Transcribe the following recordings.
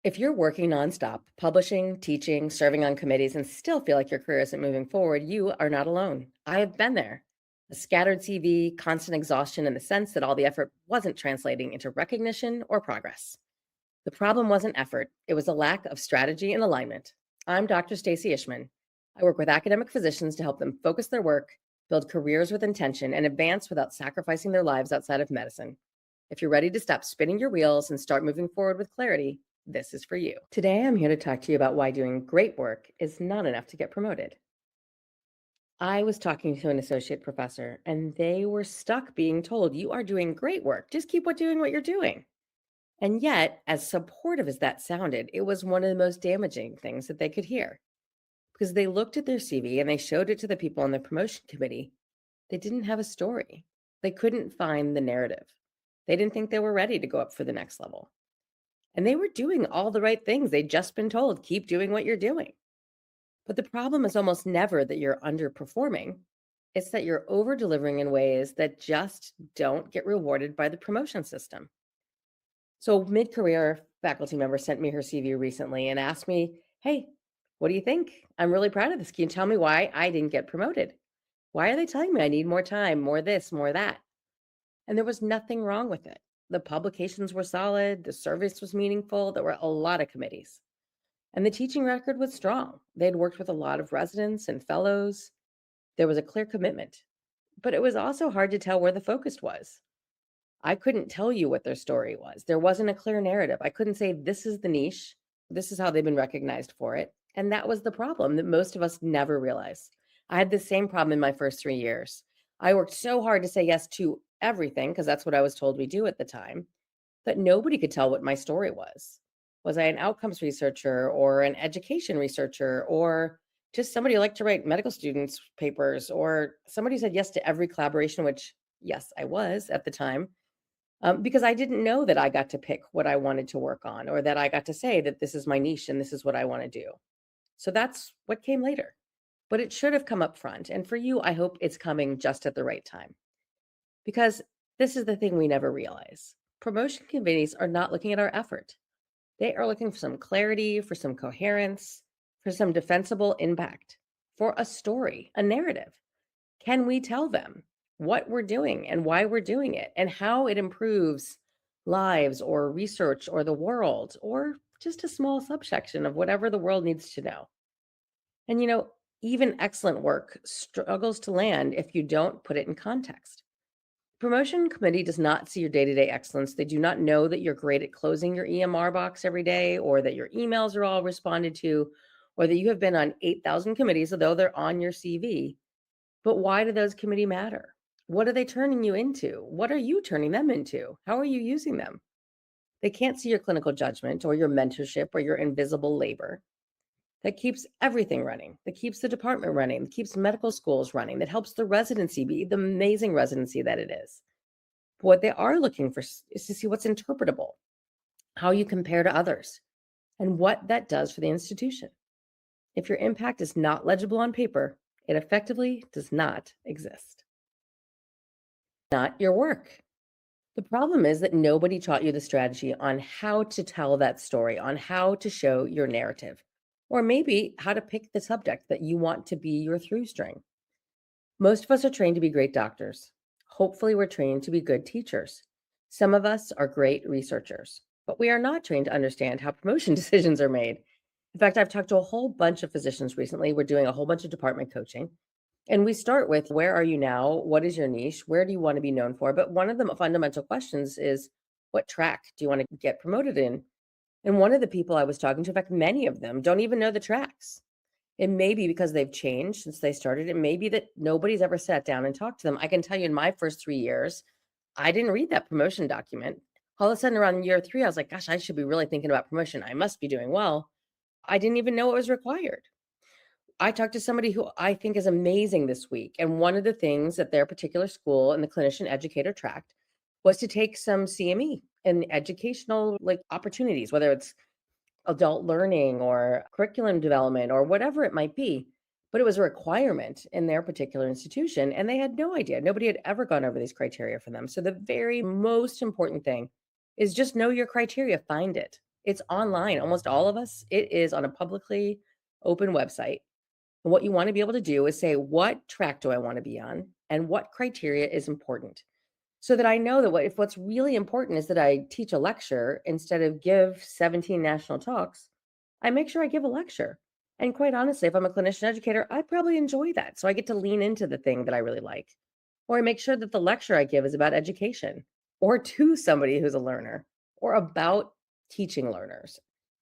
If you're working nonstop, publishing, teaching, serving on committees, and still feel like your career isn't moving forward, you are not alone. I have been there. A scattered CV, constant exhaustion, and the sense that all the effort wasn't translating into recognition or progress. The problem wasn't effort, it was a lack of strategy and alignment. I'm Dr. Stacey Ishman. I work with academic physicians to help them focus their work, build careers with intention, and advance without sacrificing their lives outside of medicine. If you're ready to stop spinning your wheels and start moving forward with clarity, this is for you. Today, I'm here to talk to you about why doing great work is not enough to get promoted. I was talking to an associate professor, and they were stuck being told, "You are doing great work. Just keep doing what you're doing." And yet, as supportive as that sounded, it was one of the most damaging things that they could hear because they looked at their CV and they showed it to the people on the promotion committee. They didn't have a story, they couldn't find the narrative. They didn't think they were ready to go up for the next level. And they were doing all the right things. They'd just been told, keep doing what you're doing. But the problem is almost never that you're underperforming. It's that you're over delivering in ways that just don't get rewarded by the promotion system. So, mid career faculty member sent me her CV recently and asked me, "Hey, what do you think? I'm really proud of this. Can you tell me why I didn't get promoted? Why are they telling me I need more time, more this, more that?" And there was nothing wrong with it. The publications were solid, the service was meaningful, there were a lot of committees. And the teaching record was strong. They'd worked with a lot of residents and fellows. There was a clear commitment. But it was also hard to tell where the focus was. I couldn't tell you what their story was. There wasn't a clear narrative. I couldn't say, this is the niche, this is how they've been recognized for it. And that was the problem that most of us never realize. I had the same problem in my first 3 years. I worked so hard to say yes to everything because that's what I was told we do at the time, that nobody could tell what my story was. Was I an outcomes researcher or an education researcher or just somebody who liked to write medical students' papers or somebody who said yes to every collaboration, which, yes, I was at the time, because I didn't know that I got to pick what I wanted to work on or that I got to say that this is my niche and this is what I want to do. So that's what came later. But it should have come up front. And for you, I hope it's coming just at the right time. Because this is the thing we never realize. Promotion committees are not looking at our effort. They are looking for some clarity, for some coherence, for some defensible impact, for a story, a narrative. Can we tell them what we're doing and why we're doing it and how it improves lives or research or the world or just a small subsection of whatever the world needs to know? And even excellent work struggles to land if you don't put it in context. Promotion committee does not see your day-to-day excellence. They do not know that you're great at closing your EMR box every day or that your emails are all responded to or that you have been on 8,000 committees, although they're on your CV. But why do those committee matter? What are they turning you into? What are you turning them into? How are you using them? They can't see your clinical judgment or your mentorship or your invisible labor that keeps everything running, that keeps the department running, that keeps medical schools running, that helps the residency be the amazing residency that it is. But what they are looking for is to see what's interpretable, how you compare to others, and what that does for the institution. If your impact is not legible on paper, it effectively does not exist. Not your work. The problem is that nobody taught you the strategy on how to tell that story, on how to show your narrative, or maybe how to pick the subject that you want to be your through string. Most of us are trained to be great doctors. Hopefully, we're trained to be good teachers. Some of us are great researchers, but we are not trained to understand how promotion decisions are made. In fact, I've talked to a whole bunch of physicians recently. We're doing a whole bunch of department coaching. And we start with, where are you now? What is your niche? Where do you want to be known for? But one of the fundamental questions is, what track do you want to get promoted in? And one of the people I was talking to, in fact, many of them don't even know the tracks. It may be because they've changed since they started. It may be that nobody's ever sat down and talked to them. I can tell you in my first 3 years, I didn't read that promotion document. All of a sudden, around year 3, I was like, gosh, I should be really thinking about promotion. I must be doing well. I didn't even know it was required. I talked to somebody who I think is amazing this week. And one of the things at their particular school in the clinician educator track was to take some CME and educational opportunities, whether it's adult learning or curriculum development or whatever it might be. But it was a requirement in their particular institution. And they had no idea. Nobody had ever gone over these criteria for them. So the very most important thing is just know your criteria, find it. It's online. Almost all of us, it is on a publicly open website. And what you want to be able to do is say, what track do I want to be on? And what criteria is important? So that I know that if what's really important is that I teach a lecture instead of give 17 national talks, I make sure I give a lecture. And quite honestly, if I'm a clinician educator, I probably enjoy that. So I get to lean into the thing that I really like. Or I make sure that the lecture I give is about education or to somebody who's a learner or about teaching learners.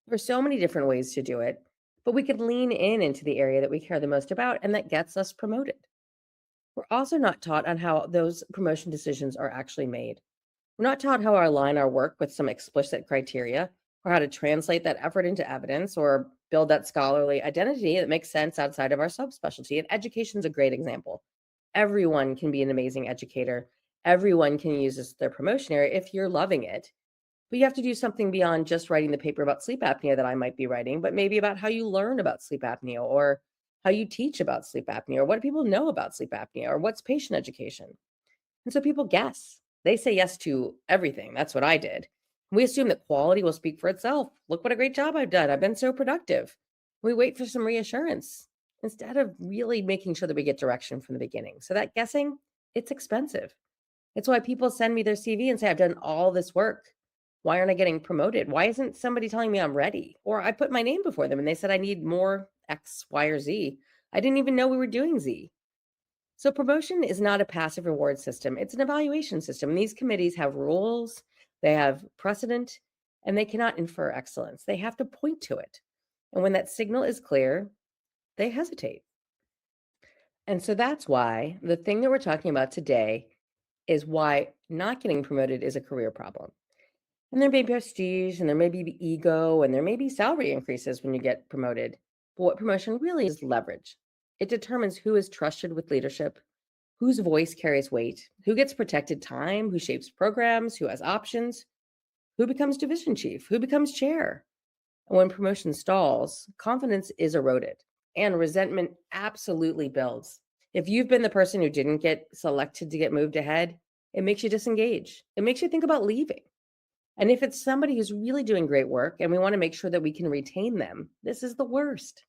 There's so many different ways to do it, but we could lean into the area that we care the most about and that gets us promoted. We're also not taught on how those promotion decisions are actually made. We're not taught how to align our work with some explicit criteria or how to translate that effort into evidence or build that scholarly identity that makes sense outside of our subspecialty. And education's a great example. Everyone can be an amazing educator. Everyone can use this as their promotion area if you're loving it. But you have to do something beyond just writing the paper about sleep apnea that I might be writing, but maybe about how you learn about sleep apnea or how you teach about sleep apnea or what do people know about sleep apnea or what's patient education. And so people guess. They say yes to everything. That's what I did. We assume that quality will speak for itself. Look what a great job I've done. I've been so productive. We wait for some reassurance instead of really making sure that we get direction from the beginning. So that guessing, it's expensive. It's why people send me their CV and say, I've done all this work. Why aren't I getting promoted? Why isn't somebody telling me I'm ready? Or I put my name before them and they said I need more X, Y, or Z. I didn't even know we were doing Z. So promotion is not a passive reward system. It's an evaluation system. These committees have rules, they have precedent, and they cannot infer excellence. They have to point to it. And when that signal is clear, they hesitate. And so that's why the thing that we're talking about today is why not getting promoted is a career problem. And there may be prestige, and there may be ego, and there may be salary increases when you get promoted. But what promotion really is leverage. It determines who is trusted with leadership, whose voice carries weight, who gets protected time, who shapes programs, who has options, who becomes division chief, who becomes chair. And when promotion stalls, confidence is eroded and resentment absolutely builds. If you've been the person who didn't get selected to get moved ahead, it makes you disengage. It makes you think about leaving. And if it's somebody who's really doing great work and we want to make sure that we can retain them, this is the worst.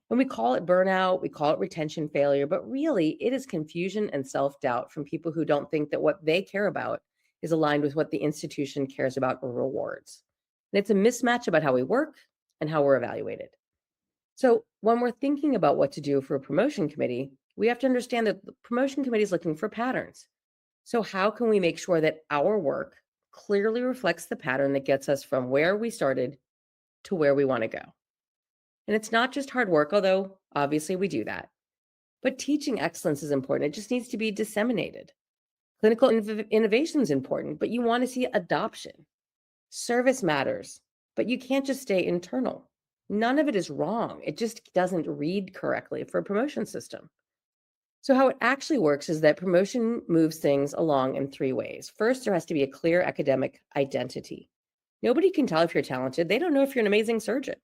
And we call it burnout, we call it retention failure, but really it is confusion and self-doubt from people who don't think that what they care about is aligned with what the institution cares about or rewards. And it's a mismatch about how we work and how we're evaluated. So when we're thinking about what to do for a promotion committee, we have to understand that the promotion committee is looking for patterns. So how can we make sure that our work clearly reflects the pattern that gets us from where we started to where we want to go? And it's not just hard work, although obviously we do that. But teaching excellence is important. It just needs to be disseminated. Clinical innovation is important, but you want to see adoption. Service matters, but you can't just stay internal. None of it is wrong. It just doesn't read correctly for a promotion system. So how it actually works is that promotion moves things along in three ways. First, there has to be a clear academic identity. Nobody can tell if you're talented. They don't know if you're an amazing surgeon.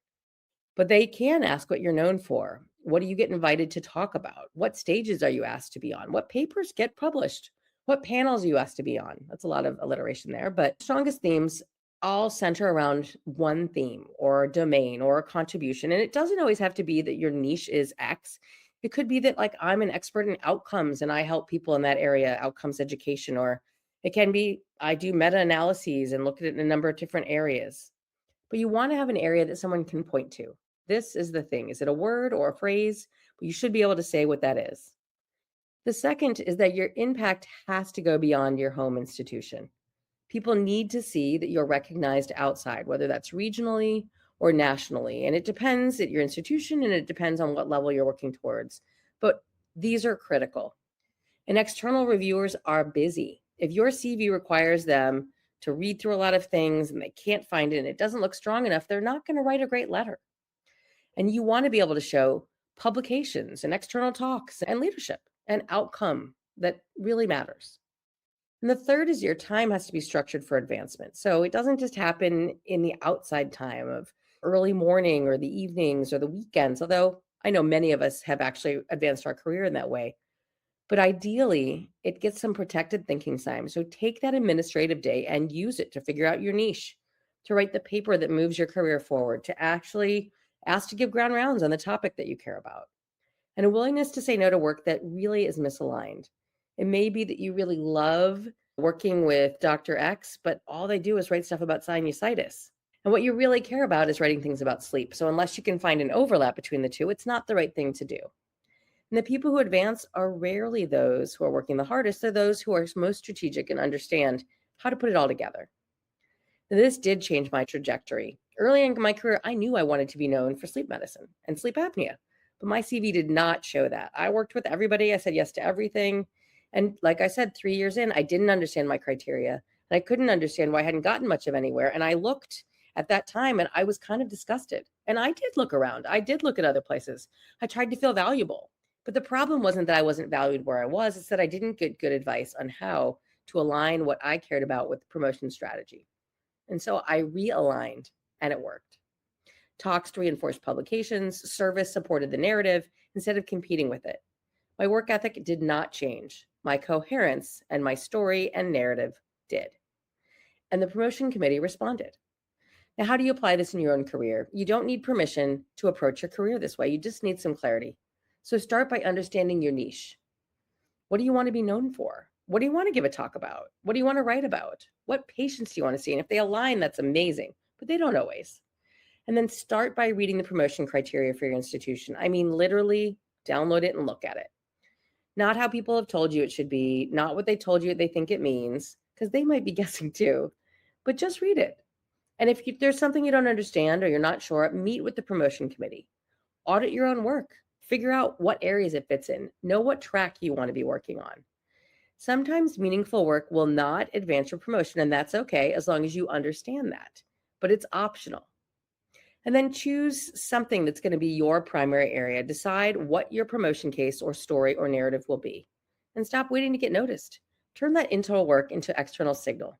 But they can ask what you're known for. What do you get invited to talk about? What stages are you asked to be on? What papers get published? What panels are you asked to be on? That's a lot of alliteration there, but strongest themes all center around one theme or a domain or a contribution. And it doesn't always have to be that your niche is X. It could be that, like, I'm an expert in outcomes and I help people in that area, outcomes education, or it can be I do meta analyses and look at it in a number of different areas. But you want to have an area that someone can point to. This is the thing. Is it a word or a phrase? But you should be able to say what that is. The second is that your impact has to go beyond your home institution. People need to see that you're recognized outside, whether that's regionally or nationally. And it depends at your institution and it depends on what level you're working towards. But these are critical. And external reviewers are busy. If your CV requires them to read through a lot of things and they can't find it and it doesn't look strong enough, they're not going to write a great letter. And you want to be able to show publications and external talks and leadership and outcome that really matters. And the third is your time has to be structured for advancement. So it doesn't just happen in the outside time of early morning or the evenings or the weekends, although I know many of us have actually advanced our career in that way. But ideally, it gets some protected thinking time. So take that administrative day and use it to figure out your niche. to write the paper that moves your career forward, to actually ask to give ground rounds on the topic that you care about, and a willingness to say no to work that really is misaligned. It may be that you really love working with Dr. X, but all they do is write stuff about sinusitis. And what you really care about is writing things about sleep. So unless you can find an overlap between the two, it's not the right thing to do. And the people who advance are rarely those who are working the hardest. They're those who are most strategic and understand how to put it all together. Now, this did change my trajectory. Early in my career, I knew I wanted to be known for sleep medicine and sleep apnea, but my CV did not show that. I worked with everybody. I said yes to everything. And like I said, 3 years in, I didn't understand my criteria, and I couldn't understand why I hadn't gotten much of anywhere. And I looked at that time and I was kind of disgusted. And I did look around. I did look at other places. I tried to feel valuable. But the problem wasn't that I wasn't valued where I was. It's that I didn't get good advice on how to align what I cared about with promotion strategy. And so I realigned, and it worked. Talks reinforced publications, service supported the narrative instead of competing with it. My work ethic did not change. My coherence and my story and narrative did. And the promotion committee responded. Now, how do you apply this in your own career? You don't need permission to approach your career this way. You just need some clarity. So start by understanding your niche. What do you want to be known for? What do you want to give a talk about? What do you want to write about? What patients do you want to see? And if they align, that's amazing, but they don't always. And then start by reading the promotion criteria for your institution. I mean, literally download it and look at it. Not how people have told you it should be, not what they told you they think it means, because they might be guessing too, but just read it. And if there's something you don't understand or you're not sure, meet with the promotion committee. Audit your own work. Figure out what areas it fits in. Know what track you want to be working on. Sometimes meaningful work will not advance your promotion, and that's okay as long as you understand that, but it's optional. And then choose something that's going to be your primary area. Decide what your promotion case or story or narrative will be, and stop waiting to get noticed. Turn that internal work into external signal.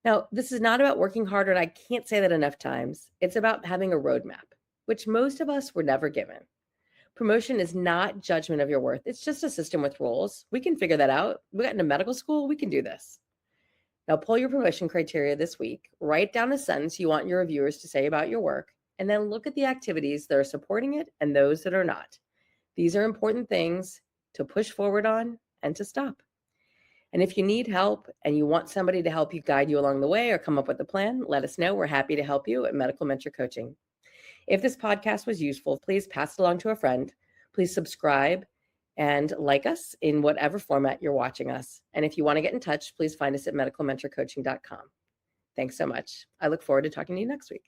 Now, this is not about working harder, and I can't say that enough times. It's about having a roadmap, which most of us were never given. Promotion is not judgment of your worth. It's just a system with rules. We can figure that out. We got into medical school. We can do this. Now pull your promotion criteria this week. Write down a sentence you want your reviewers to say about your work, and then look at the activities that are supporting it and those that are not. These are important things to push forward on and to stop. And if you need help and you want somebody to help you guide you along the way or come up with a plan, let us know. We're happy to help you at Medical Mentor Coaching. If this podcast was useful, please pass it along to a friend. Please subscribe and like us in whatever format you're watching us. And if you want to get in touch, please find us at medicalmentorcoaching.com. Thanks so much. I look forward to talking to you next week.